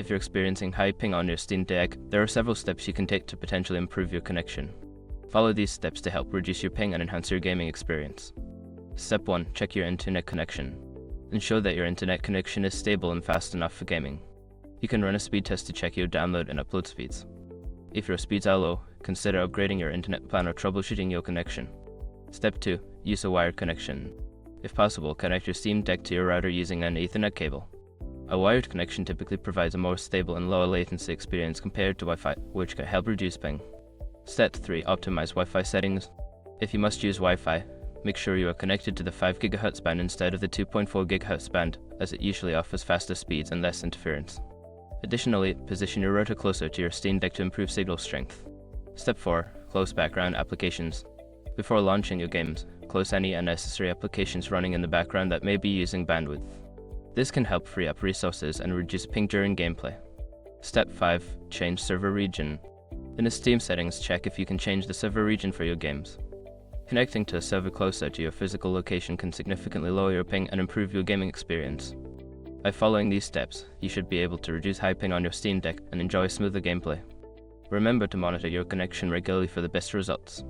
If you're experiencing high ping on your Steam Deck, there are several steps you can take to potentially improve your connection. Follow these steps to help reduce your ping and enhance your gaming experience. Step 1. Check your internet connection. Ensure that your internet connection is stable and fast enough for gaming. You can run a speed test to check your download and upload speeds. If your speeds are low, consider upgrading your internet plan or troubleshooting your connection. Step 2. Use a wired connection. If possible, connect your Steam Deck to your router using an Ethernet cable. A wired connection typically provides a more stable and lower latency experience compared to Wi-Fi, which can help reduce ping. Step 3. Optimize Wi-Fi settings. If you must use Wi-Fi, make sure you are connected to the 5 GHz band instead of the 2.4 GHz band, as it usually offers faster speeds and less interference. Additionally, position your router closer to your Steam Deck to improve signal strength. Step 4. Close background applications. Before launching your games, close any unnecessary applications running in the background that may be using bandwidth. This can help free up resources and reduce ping during gameplay. Step 5. Change server region. In the Steam settings, check if you can change the server region for your games. Connecting to a server closer to your physical location can significantly lower your ping and improve your gaming experience. By following these steps, you should be able to reduce high ping on your Steam Deck and enjoy smoother gameplay. Remember to monitor your connection regularly for the best results.